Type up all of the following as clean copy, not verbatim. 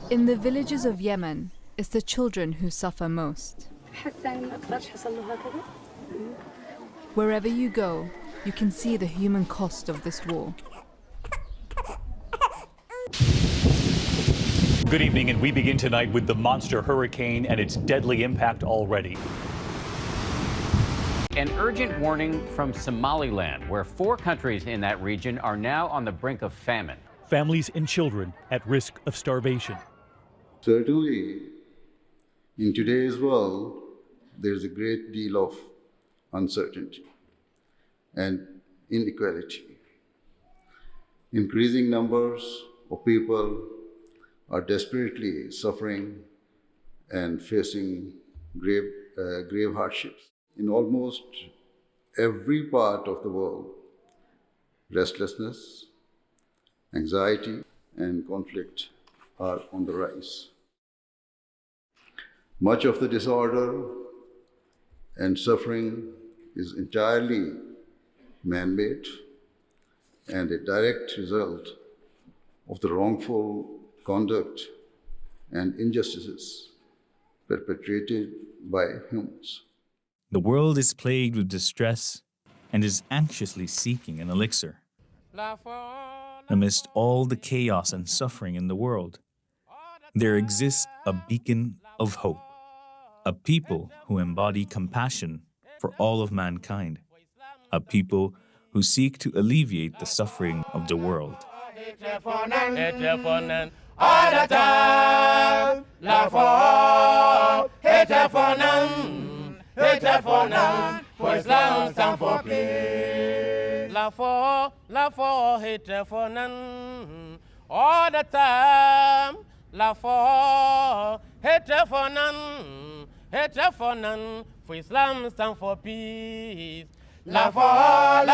In the villages of Yemen, it's the children who suffer most. Wherever you go, you can see the human cost of this war. Good evening, and we begin tonight with the monster hurricane and its deadly impact already. An urgent warning from Somaliland, where 4 countries in that region are now on the brink of famine. Families and children at risk of starvation. Certainly, in today's world, there's a great deal of uncertainty and inequality. Increasing numbers of people are desperately suffering and facing grave hardships. In almost every part of the world, restlessness, anxiety, and conflict are on the rise. Much of the disorder and suffering is entirely man-made and a direct result of the wrongful conduct and injustices perpetrated by humans. The world is plagued with distress and is anxiously seeking an elixir. Amidst all the chaos and suffering in the world, there exists a beacon of hope, a people who embody compassion for all of mankind, a people who seek to alleviate the suffering of the world. For Islam stand for peace. La for hate for none. All the time. La for hate for none. Hate for none. For Islam stand for peace. La for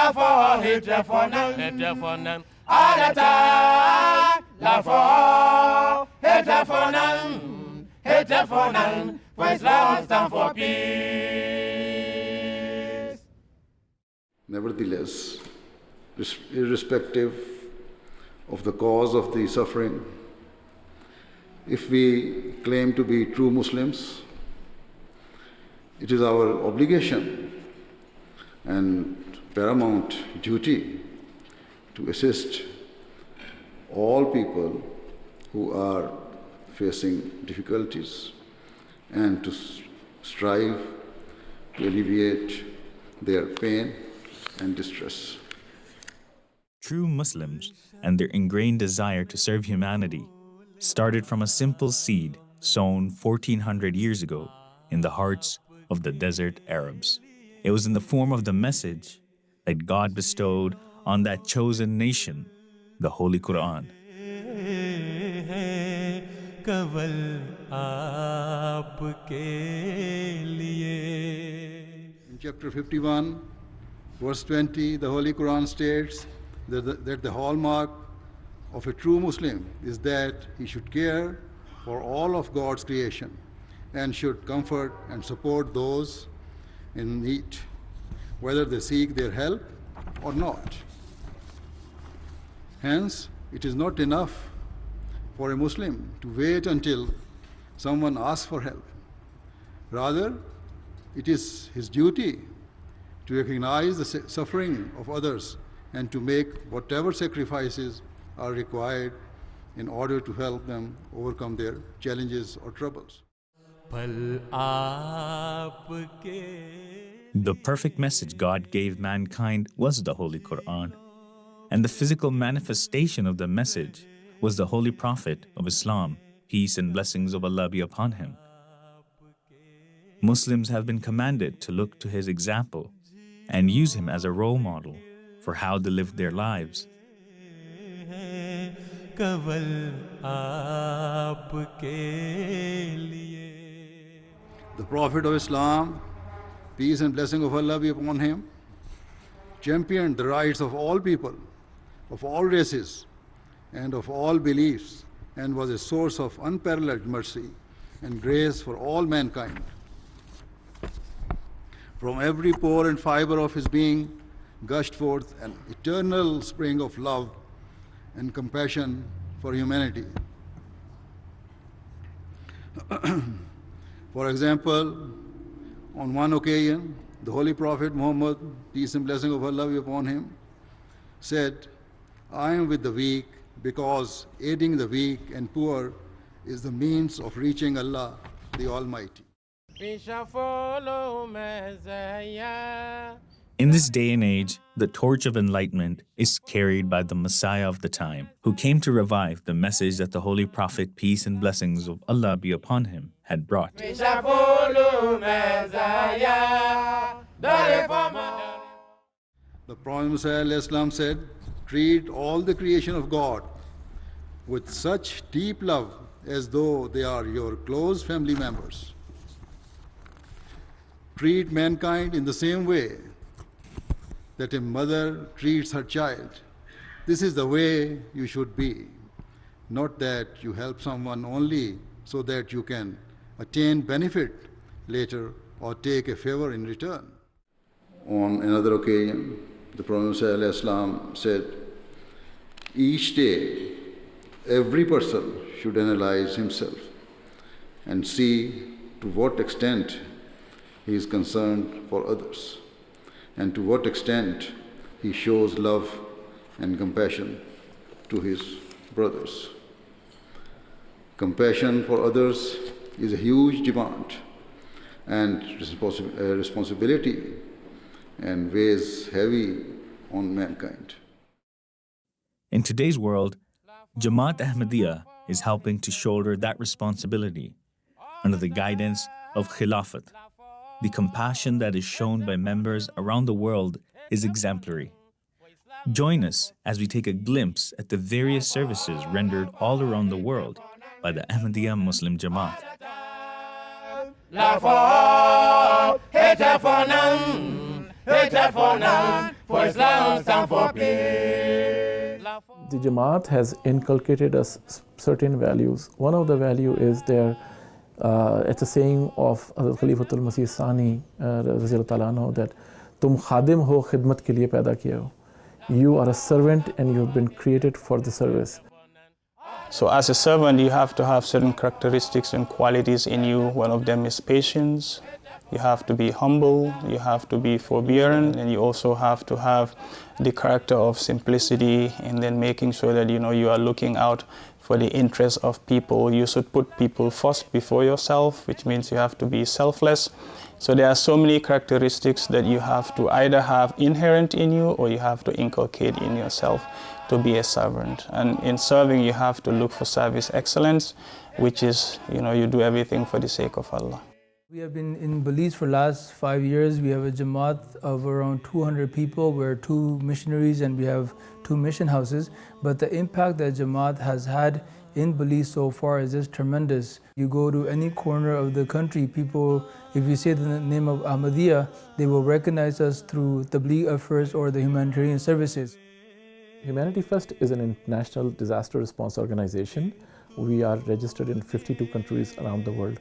hate for none. Hate for none. All the time. La for hate for none. Hate for none. For Islam stand for peace. Nevertheless, irrespective of the cause of the suffering, if we claim to be true Muslims, it is our obligation and paramount duty to assist all people who are facing difficulties and to strive to alleviate their pain and distress. True Muslims and their ingrained desire to serve humanity started from a simple seed sown 1400 years ago in the hearts of the desert Arabs. It was in the form of the message that God bestowed on that chosen nation, the Holy Quran. In chapter 51, verse 20, the Holy Quran states that the hallmark of a true Muslim is that he should care for all of God's creation and should comfort and support those in need, whether they seek their help or not. Hence, it is not enough for a Muslim to wait until someone asks for help. Rather, it is his duty to recognize the suffering of others and to make whatever sacrifices are required in order to help them overcome their challenges or troubles. The perfect message God gave mankind was the Holy Quran, and the physical manifestation of the message was the Holy Prophet of Islam, peace and blessings of Allah be upon him. Muslims have been commanded to look to his example and use him as a role model for how they live their lives. The Prophet of Islam, peace and blessing of Allah be upon him, championed the rights of all people, of all races, and of all beliefs, and was a source of unparalleled mercy and grace for all mankind. From every pore and fiber of his being gushed forth an eternal spring of love and compassion for humanity. For example, on one occasion, the Holy Prophet Muhammad, peace and blessing of Allah be upon him, said, I am with the weak because aiding the weak and poor is the means of reaching Allah, the Almighty. We shall follow Messiah. In this day and age, the torch of enlightenment is carried by the Messiah of the time, who came to revive the message that the Holy Prophet, peace and blessings of Allah be upon him, had brought. We shall follow Messiah, the reformer. The Prophet Muhammad said, treat all the creation of God with such deep love as though they are your close family members. Treat mankind in the same way that a mother treats her child. This is the way you should be, not that you help someone only so that you can attain benefit later or take a favor in return. On another occasion, the Prophet ﷺ said, each day, every person should analyze himself and see to what extent he is concerned for others, and to what extent he shows love and compassion to his brothers. Compassion for others is a huge demand and responsibility, and weighs heavy on mankind. In today's world, Jamaat Ahmadiyya is helping to shoulder that responsibility under the guidance of Khilafat. The compassion that is shown by members around the world is exemplary. Join us as we take a glimpse at the various services rendered all around the world by the Ahmadiyya Muslim Jamaat. For Islam stand for peace. The Jamaat has inculcated us certain values. One of the value is it's a saying of Khalifatul Masih Sani that tum khadim ho khidmat ke liye paida kiya ho. You are a servant and you've been created for the service. So as a servant, you have to have certain characteristics and qualities in you. One of them is patience. You have to be humble, you have to be forbearing, and you also have to have the character of simplicity, and then making sure that you are looking out for the interests of people. You should put people first before yourself, which means you have to be selfless. So there are so many characteristics that you have to either have inherent in you or you have to inculcate in yourself to be a servant. And in serving, you have to look for service excellence, which is, you do everything for the sake of Allah. We have been in Belize for the last 5 years. We have a Jamaat of around 200 people. We're 2 missionaries and we have 2 mission houses. But the impact that Jamaat has had in Belize so far is just tremendous. You go to any corner of the country, people, if you say the name of Ahmadiyya, they will recognize us through Tabligh efforts or the humanitarian services. Humanity First is an international disaster response organization. We are registered in 52 countries around the world.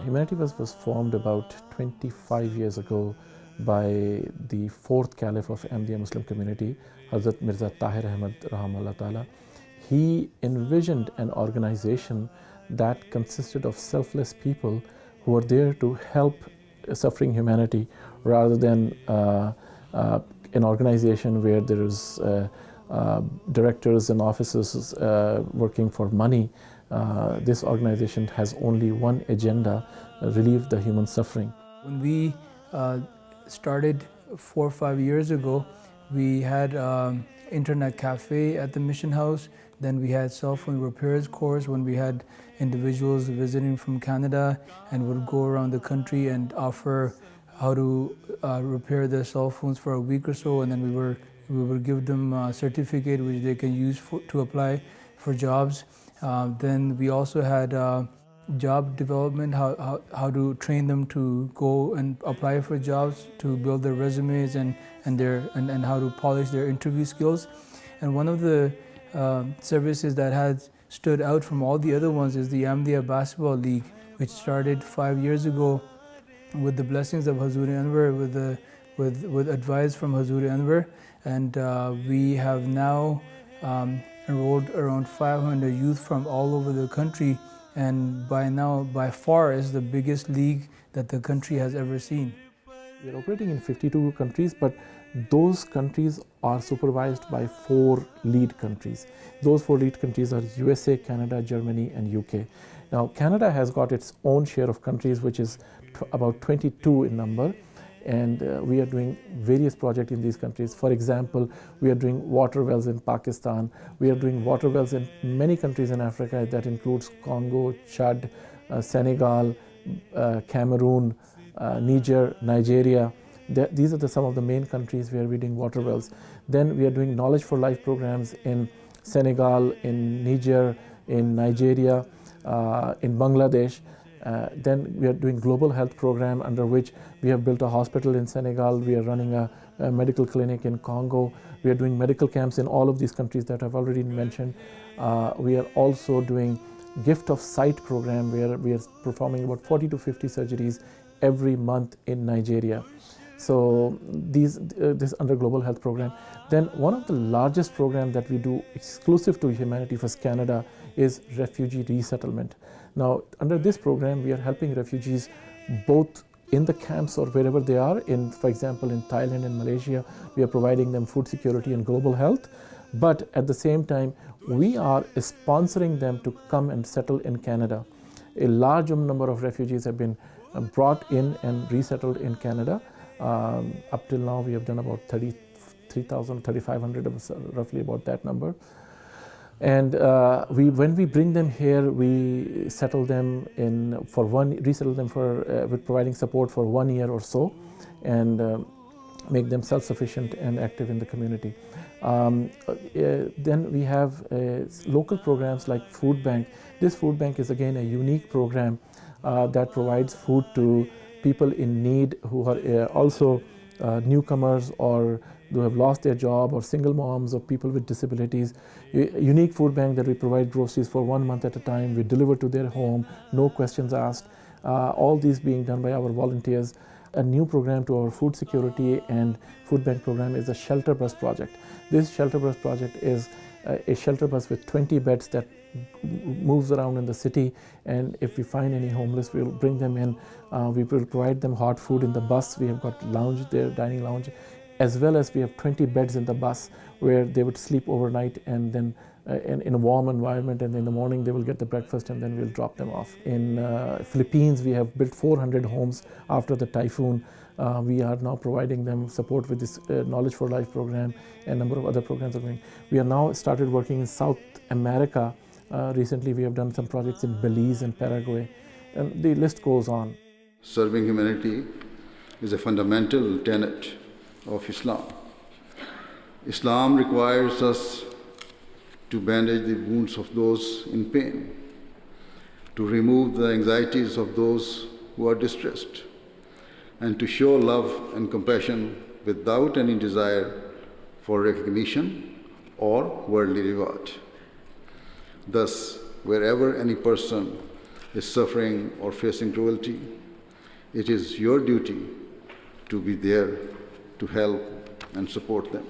Humanity First was formed about 25 years ago by the 4th Caliph of MTA Muslim Community, Hazrat Mirza Tahir Ahmad Rahimahullah Ta'ala. He envisioned an organization that consisted of selfless people who were there to help suffering humanity, rather than an organization where there is directors and officers working for money. This organization has only one agenda: relieve the human suffering. When we started 4 or 5 years ago, we had internet cafe at the mission house. Then we had cell phone repairs course when we had individuals visiting from Canada and would go around the country and offer how to repair their cell phones for a week or so, and then we would give them a certificate which they can use to apply for jobs. Then we also had job development, how to train them to go and apply for jobs, to build their resumes and how to polish their interview skills. And one of the services that had stood out from all the other ones is the Ahmadiyya Basketball League, which started 5 years ago with the blessings of Hazuri Anwar, with advice from Hazuri Anwar, and we have now enrolled around 500 youth from all over the country and by far is the biggest league that the country has ever seen. We are operating in 52 countries, but those countries are supervised by 4 lead countries. Those 4 lead countries are USA, Canada, Germany, and UK. Now, Canada has got its own share of countries, which is about 22 in number, and we are doing various projects in these countries. For example, we are doing water wells in Pakistan. We are doing water wells in many countries in Africa. That includes Congo, Chad, Senegal, Cameroon, Niger, Nigeria. These are some of the main countries where we're doing water wells. Then we are doing Knowledge for Life programs in Senegal, in Niger, in Nigeria, in Bangladesh. Then we are doing global health program, under which we have built a hospital in Senegal. We are running a medical clinic in Congo. We are doing medical camps in all of these countries that I've already mentioned. We are also doing Gift of Sight program, where we are performing about 40 to 50 surgeries every month in Nigeria. So this under global health program. Then one of the largest programs that we do exclusive to Humanity First Canada is refugee resettlement. Now, under this program, we are helping refugees both in the camps or wherever they are. For example, in Thailand and Malaysia, we are providing them food security and global health. But at the same time, we are sponsoring them to come and settle in Canada. A large number of refugees have been brought in and resettled in Canada. Up till now, we have done about 33,000, 3,500, roughly about that number. And when we bring them here, we settle them with providing support for 1 year or so, and make them self-sufficient and active in the community. Then we have local programs like Food Bank. This Food Bank is again a unique program that provides food to people in need who are also newcomers, or who have lost their job, or single moms, or people with disabilities. A unique food bank that we provide groceries for 1 month at a time. We deliver to their home, no questions asked. All these being done by our volunteers. A new program to our food security and food bank program is the shelter bus project. This shelter bus project is a shelter bus with 20 beds that moves around in the city, and if we find any homeless, we'll bring them in. We will provide them hot food in the bus. We have got lounge there, dining lounge, as well as we have 20 beds in the bus where they would sleep overnight, and then in a warm environment, and in the morning they will get the breakfast, and then we'll drop them off. In Philippines, we have built 400 homes after the typhoon. We are now providing them support with this Knowledge for Life program, and a number of other programs are going. We are now started working in South America. Recently we have done some projects in Belize and Paraguay, and the list goes on. Serving humanity is a fundamental tenet of Islam. Islam requires us to bandage the wounds of those in pain, to remove the anxieties of those who are distressed, and to show love and compassion without any desire for recognition or worldly reward. Thus, wherever any person is suffering or facing cruelty, it is your duty to be there to help and support them.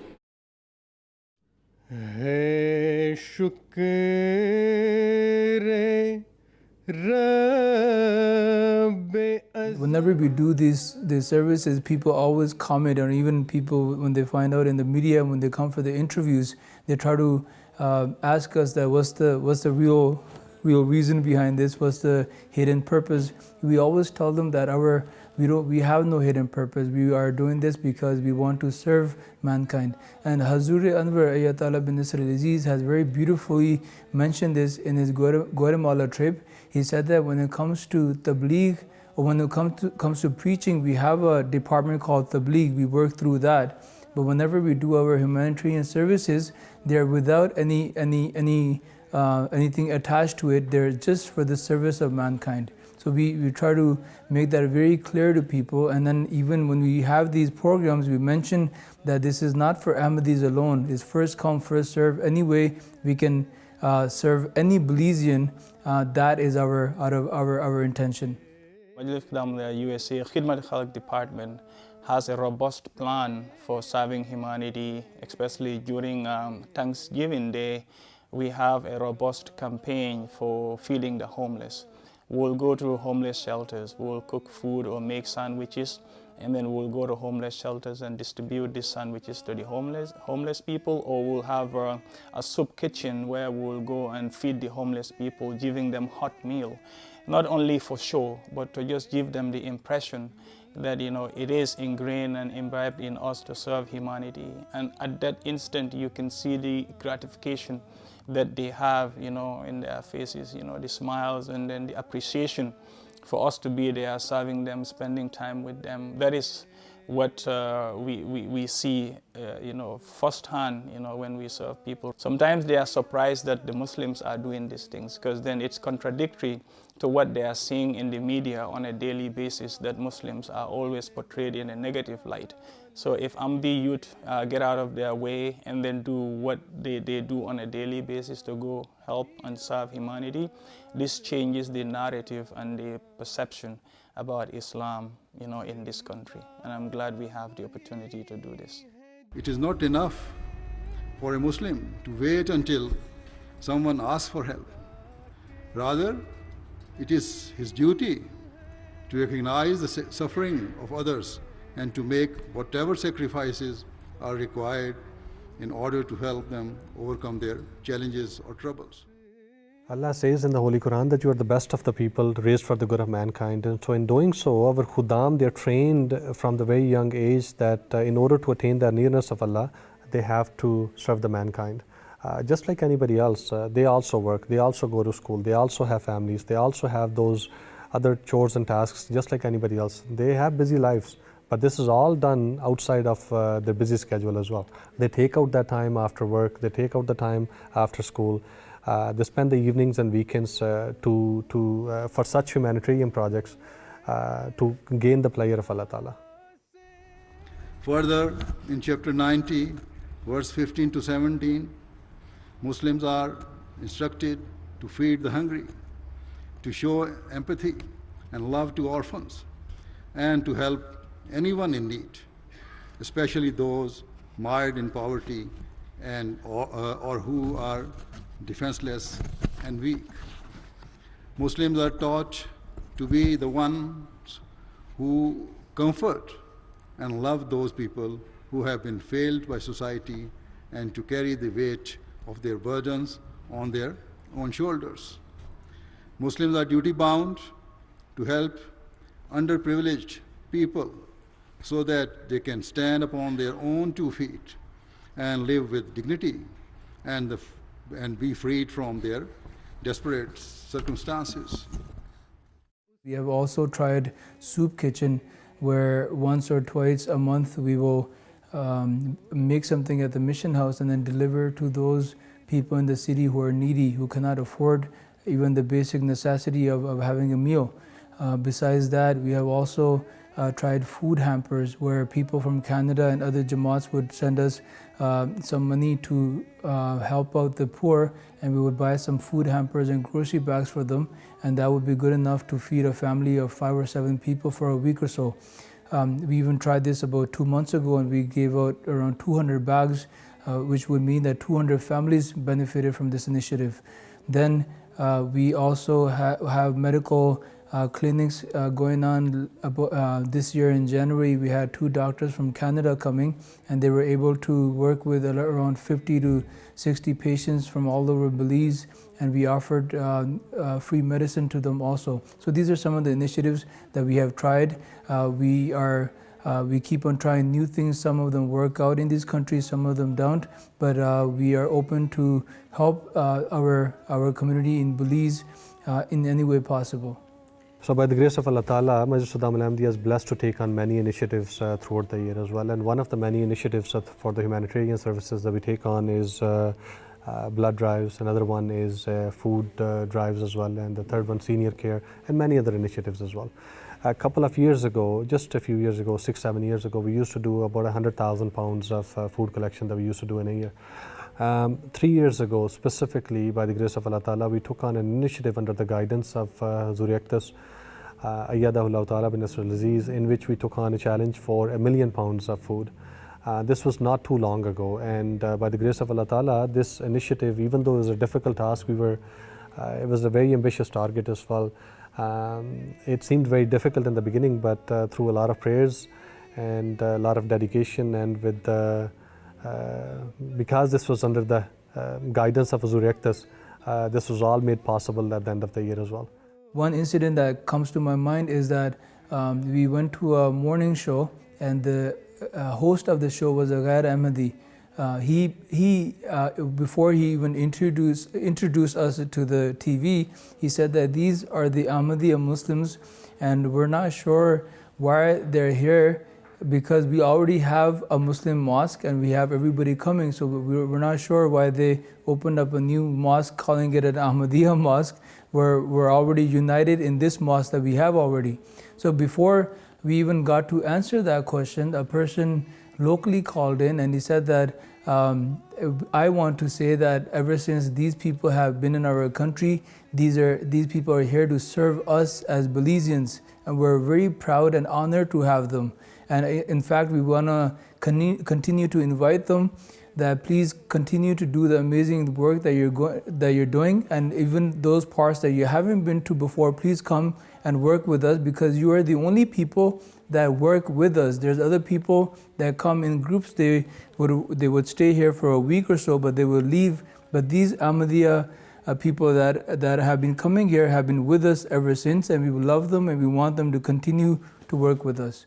Whenever we do these services, people always comment, or even people, when they find out in the media, when they come for the interviews, they try to ask us that what's the real reason behind this, what's the hidden purpose. We always tell them that we have no hidden purpose. We are doing this because we want to serve mankind. And Hazur Anwar Ayatollah bin Nasr al-Aziz has very beautifully mentioned this in his Guatemala trip. He said that when it comes to tabligh, or when it comes to preaching, we have a department called tabligh. We work through that. But whenever we do our humanitarian services, they're without anything attached to it. They're just for the service of mankind. So we try to make that very clear to people. And then even when we have these programs, we mention that this is not for Ahmadis alone. It's first come, first serve. Any way we can serve any Belizean, that is our intention. The USA Khidmat Khalq Department has a robust plan for serving humanity, especially during Thanksgiving Day. we have a robust campaign for feeding the homeless. We'll go to homeless shelters, we'll cook food or make sandwiches, and then we'll go to homeless shelters and distribute these sandwiches to the homeless people, or we'll have a soup kitchen where we'll go and feed the homeless people, giving them hot meal, not only for show, but to just give them the impression that, you know, it is ingrained and imbibed in us to serve humanity. And at that instant, you can see the gratification that they have, you know, in their faces, you know, the smiles and then the appreciation for us to be there, serving them, spending time with them. That is what we see, you know, firsthand, you know, when we serve people. Sometimes they are surprised that the Muslims are doing these things, because then it's contradictory to what they are seeing in the media on a daily basis, that Muslims are always portrayed in a negative light. So if Ambi youth get out of their way and then do what they do on a daily basis to go help and serve humanity, this changes the narrative and the perception about Islam, you know, in this country. And I'm glad we have the opportunity to do this. It is not enough for a Muslim to wait until someone asks for help. Rather, it is his duty to recognize the suffering of others and to make whatever sacrifices are required in order to help them overcome their challenges or troubles. Allah says in the Holy Quran that you are the best of the people, raised for the good of mankind. And so in doing so, our Khuddam, they are trained from the very young age that in order to attain the nearness of Allah, they have to serve the mankind. Just like anybody else, they also work, they also go to school, they also have families, they also have those other chores and tasks just like anybody else. They have busy lives, but this is all done outside of their busy schedule as well. They take out that time after work, they take out the time after school. They spend the evenings and weekends for such humanitarian projects to gain the pleasure of Allah Ta'ala. Further, in chapter 90, verse 15 to 17, Muslims are instructed to feed the hungry, to show empathy and love to orphans, and to help anyone in need, especially those mired in poverty and or who are defenseless and weak. Muslims are taught to be the ones who comfort and love those people who have been failed by society, and to carry the weight of their burdens on their own shoulders. Muslims are duty-bound to help underprivileged people so that they can stand upon their own 2 feet and live with dignity and be freed from their desperate circumstances. We have also tried soup kitchen, where once or twice a month we will make something at the mission house and then deliver to those people in the city who are needy, who cannot afford even the basic necessity of having a meal. Besides that, we have also tried food hampers, where people from Canada and other Jamaats would send us some money to help out the poor, and we would buy some food hampers and grocery bags for them, and that would be good enough to feed a family of 5 or 7 people for a week or so. We even tried this about 2 months ago, and we gave out around 200 bags, which would mean that 200 families benefited from this initiative. Then we also have medical clinics going on. This year in January, we had 2 doctors from Canada coming, and they were able to work with around 50 to 60 patients from all over Belize, and we offered free medicine to them also. So these are some of the initiatives that we have tried. We keep on trying new things. Some of them work out in these countries, some of them don't, but we are open to help our community in Belize in any way possible. So by the grace of Allah Ta'ala, Majlis Saddam Al-Ahmadiyya is blessed to take on many initiatives throughout the year as well. And one of the many initiatives for the humanitarian services that we take on is blood drives. Another one is food drives as well. And the third one, senior care, and many other initiatives as well. A couple of years ago, just a few years ago, 6-7 years ago, we used to do about 100,000 pounds of food collection that we used to do in a year. 3 years ago, specifically by the grace of Allah Ta'ala, we took on an initiative under the guidance of Hazuri Aktas, Ayyadahullah Ta'ala bin Nasr al-Aziz, in which we took on a challenge for 1 million pounds of food. This was not too long ago, and by the grace of Allah Ta'ala, this initiative, even though it was a difficult task, it was a very ambitious target as well. It seemed very difficult in the beginning, but through a lot of prayers and a lot of dedication, and with because this was under the guidance of Huzur Iqtas, this was all made possible at the end of the year as well. One incident that comes to my mind is that we went to a morning show, and the host of the show was a Ghair Ahmadi. Before he even introduced us to the TV, he said that these are the Ahmadiyya Muslims, and we're not sure why they're here, because we already have a Muslim mosque and we have everybody coming, so we're not sure why they opened up a new mosque calling it an Ahmadiyya mosque. We're already united in this mosque that we have already. So before we even got to answer that question, a person locally called in and he said that I want to say that ever since these people have been in our country, these people are here to serve us as Belizeans, and we're very proud and honored to have them. And in fact, we want to continue to invite them that please continue to do the amazing work that you're doing, and even those parts that you haven't been to before, please come and work with us, because you are the only people that work with us. There's other people that come in groups, they would stay here for a week or so, but they will leave. But these Ahmadiyya people that have been coming here have been with us ever since, and we love them and we want them to continue to work with us.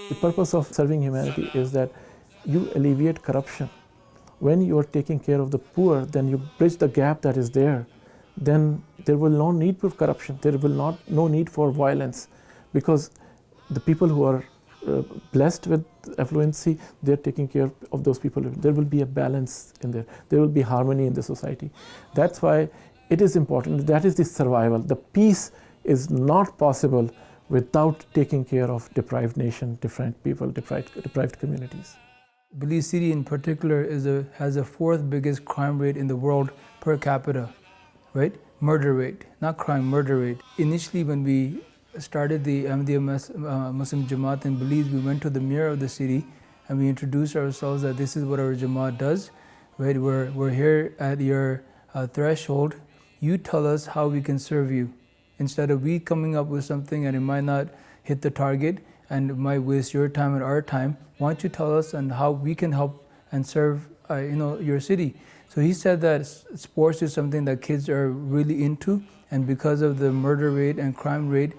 The purpose of serving humanity is that you alleviate corruption. When you are taking care of the poor, then you bridge the gap that is there. Then there will no need for corruption. There will no need for violence, because the people who are blessed with affluency, they're taking care of those people. There will be a balance in there. There will be harmony in the society. That's why it is important. That is the survival. The peace is not possible without taking care of deprived nation, deprived people, deprived communities. Belize City in particular has the fourth biggest crime rate in the world per capita, right? Murder rate, not crime, murder rate. Initially, when we started the Ahmadiyya Muslim Jamaat in Belize, we went to the mayor of the city and we introduced ourselves that this is what our Jamaat does, right? We're here at your threshold. You tell us how we can serve you. Instead of we coming up with something and it might not hit the target and it might waste your time and our time, why don't you tell us and how we can help and serve your city. So he said that sports is something that kids are really into, and because of the murder rate and crime rate,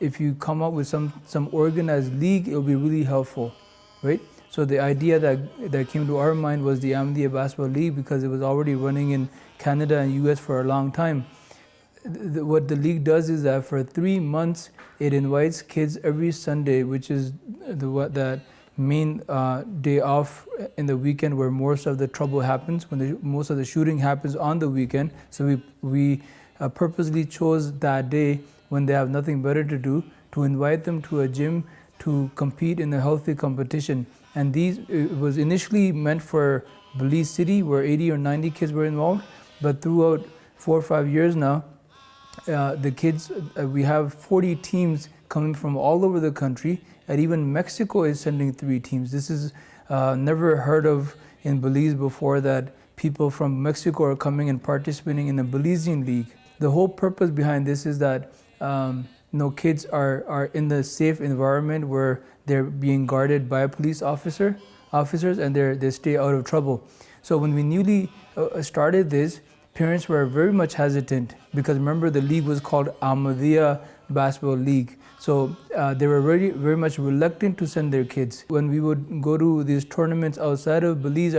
if you come up with some organized league, it will be really helpful, right? So the idea that came to our mind was the Ahmadiyya Basketball League, because it was already running in Canada and US for a long time. What the league does is that for 3 months, it invites kids every Sunday, which is that main day off in the weekend where most of the trouble happens, when most of the shooting happens on the weekend. So we purposely chose that day when they have nothing better to do, to invite them to a gym to compete in a healthy competition. And it was initially meant for Belize City, where 80 or 90 kids were involved, but throughout 4 or 5 years now, the kids, we have 40 teams coming from all over the country, and even Mexico is sending 3 teams. This is never heard of in Belize before, that people from Mexico are coming and participating in the Belizean League. The whole purpose behind this is that kids are in the safe environment where they're being guarded by police officers, and they stay out of trouble. So when we newly started this, parents were very much hesitant, because remember, the league was called Ahmadiyya Basketball League. So they were very, very much reluctant to send their kids. When we would go to these tournaments outside of Belize,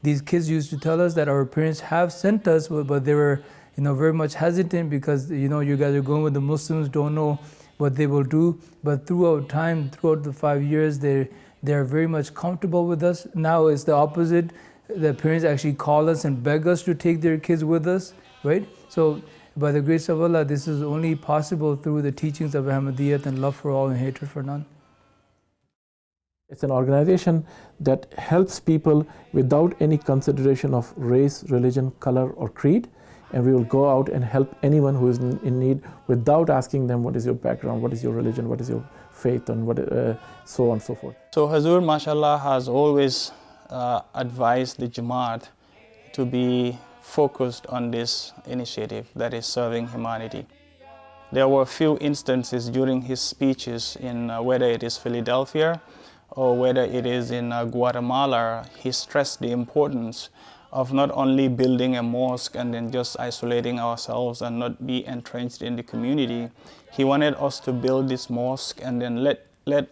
these kids used to tell us that our parents have sent us, but they were very much hesitant, because you guys are going with the Muslims, don't know what they will do. But throughout the 5 years, they're very much comfortable with us. Now it's the opposite. The parents actually call us and beg us to take their kids with us, right? So by the grace of Allah, this is only possible through the teachings of Ahmadiyyat and love for all and hatred for none. It's an organization that helps people without any consideration of race, religion, color, or creed. and we will go out and help anyone who is in need without asking them what is your background, what is your religion, what is your faith, and so on and so forth. So Hazur, mashallah, has always advised the Jamaat to be focused on this initiative that is serving humanity. There were a few instances during his speeches in whether it is Philadelphia or whether it is in Guatemala, he stressed the importance of not only building a mosque and then just isolating ourselves and not be entrenched in the community. He wanted us to build this mosque and then let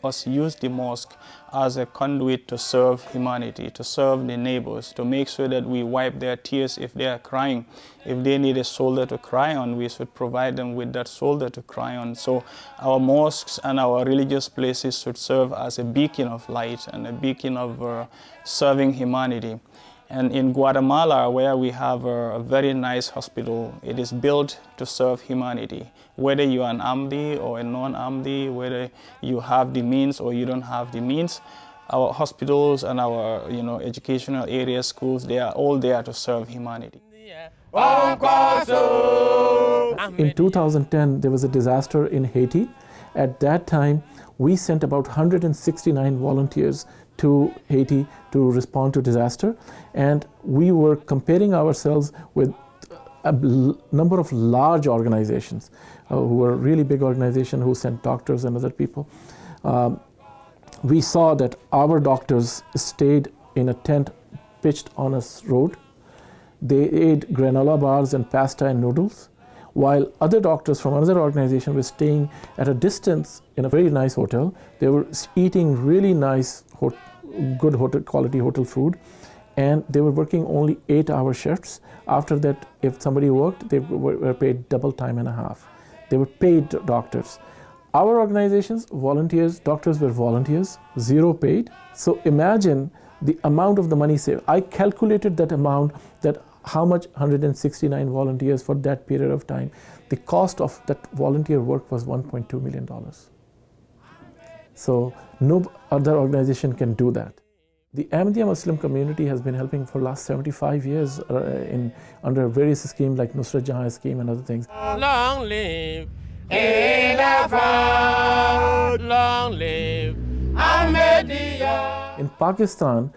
us use the mosque as a conduit to serve humanity, to serve the neighbors, to make sure that we wipe their tears if they are crying. If they need a shoulder to cry on, we should provide them with that shoulder to cry on. So our mosques and our religious places should serve as a beacon of light and a beacon of serving humanity. And in Guatemala, where we have a very nice hospital, it is built to serve humanity. Whether you are an Ahmadi or a non-Ahmadi, whether you have the means or you don't have the means, our hospitals and our educational areas, schools, they are all there to serve humanity. In 2010, there was a disaster in Haiti. At that time, we sent about 169 volunteers to Haiti to respond to disaster, and we were comparing ourselves with a number of large organizations who were really big organizations who sent doctors and other people. We saw that our doctors stayed in a tent pitched on a road. They ate granola bars and pasta and noodles, while other doctors from another organization were staying at a distance in a very nice hotel. They were eating really nice, good quality hotel food, and they were working only 8-hour shifts. After that, if somebody worked, they were paid double time and a half. They were paid doctors. Our organizations, volunteers, doctors were volunteers, zero paid. So imagine the amount of the money saved. I calculated that amount, that how much 169 volunteers for that period of time. The cost of that volunteer work was $1.2 million. So no other organization can do that. The Ahmadiyya Muslim Community has been helping for the last 75 years under various schemes like Nusrat Jahan scheme and other things. Long live Khilafat, long live Ahmadiyya. In Pakistan,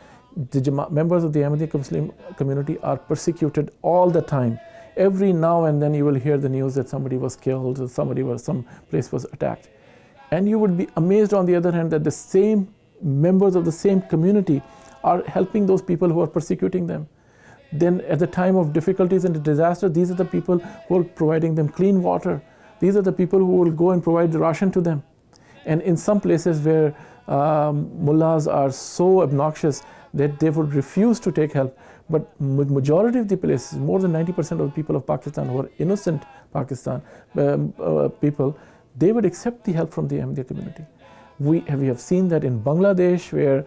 the members of the Ahmadiyya Muslim community are persecuted all the time. Every now and then you will hear the news that somebody was killed or some place was attacked. And you would be amazed on the other hand that the same members of the same community are helping those people who are persecuting them. Then at the time of difficulties and disaster, these are the people who are providing them clean water. These are the people who will go and provide the ration to them. And in some places where mullahs are so obnoxious that they would refuse to take help, but majority of the places, more than 90% of the people of Pakistan who are innocent Pakistan people, they would accept the help from the Ahmadiyya community. We have seen that in Bangladesh, where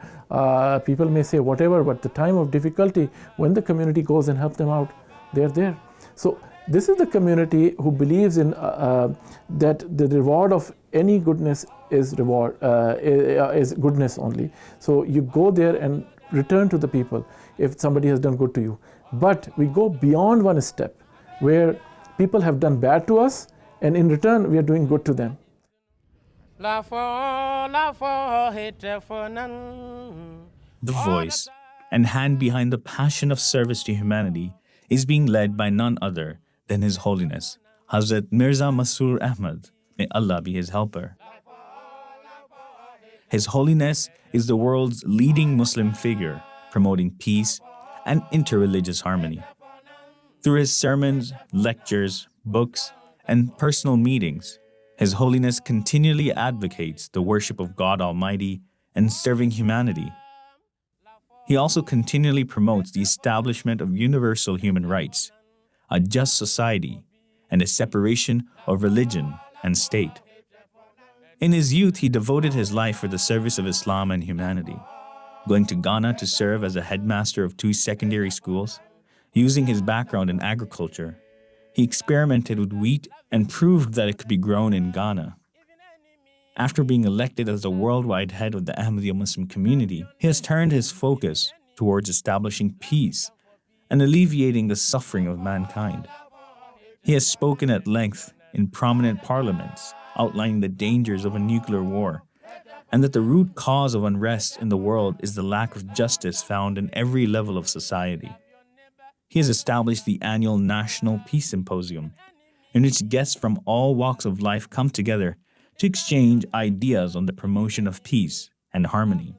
people may say whatever, but the time of difficulty, when the community goes and helps them out, they're there. So this is the community who believes in that the reward of any goodness is goodness only. So you go there and return to the people if somebody has done good to you. But we go beyond one step, where people have done bad to us, and in return we are doing good to them. The voice and hand behind the passion of service to humanity is being led by none other than His Holiness, Hazrat Mirza Masroor Ahmad, may Allah be his helper. His Holiness is the world's leading Muslim figure, promoting peace and interreligious harmony. Through his sermons, lectures, books, and personal meetings, His Holiness continually advocates the worship of God Almighty and serving humanity. He also continually promotes the establishment of universal human rights, a just society, and a separation of religion and state. In his youth, he devoted his life for the service of Islam and humanity, going to Ghana to serve as a headmaster of 2 secondary schools. Using his background in agriculture, he experimented with wheat and proved that it could be grown in Ghana. After being elected as the worldwide head of the Ahmadiyya Muslim Community, he has turned his focus towards establishing peace and alleviating the suffering of mankind. He has spoken at length in prominent parliaments, outlining the dangers of a nuclear war, and that the root cause of unrest in the world is the lack of justice found in every level of society. He has established the annual National Peace Symposium, in which guests from all walks of life come together to exchange ideas on the promotion of peace and harmony.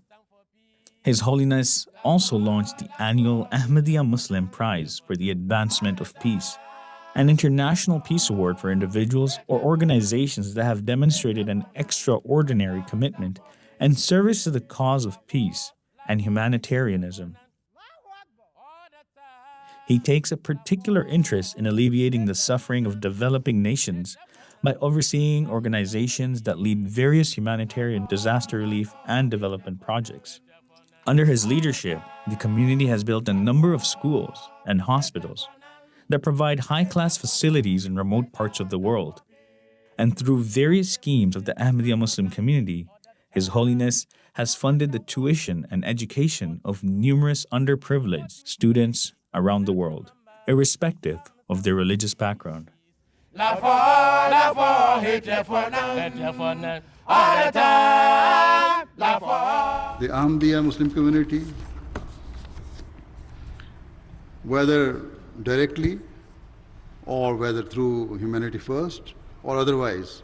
His Holiness also launched the annual Ahmadiyya Muslim Prize for the Advancement of Peace, an international peace award for individuals or organizations that have demonstrated an extraordinary commitment and service to the cause of peace and humanitarianism. He takes a particular interest in alleviating the suffering of developing nations by overseeing organizations that lead various humanitarian disaster relief and development projects. Under his leadership, the community has built a number of schools and hospitals that provide high-class facilities in remote parts of the world. And through various schemes of the Ahmadiyya Muslim community, His Holiness has funded the tuition and education of numerous underprivileged students around the world, irrespective of their religious background. The Ahmadiyya Muslim community, whether directly or whether through Humanity First or otherwise,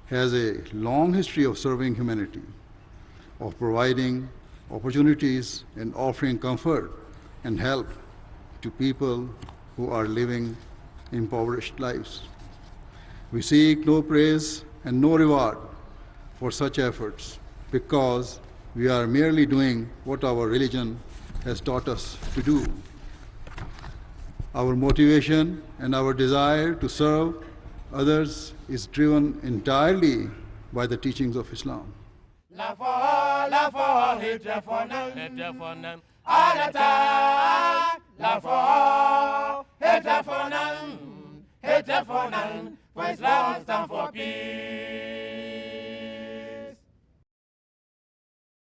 has a long history of serving humanity, of providing opportunities and offering comfort and help to people who are living impoverished lives. We seek no praise and no reward for such efforts because we are merely doing what our religion has taught us to do. Our motivation and our desire to serve others is driven entirely by the teachings of Islam. For Islam stand for peace.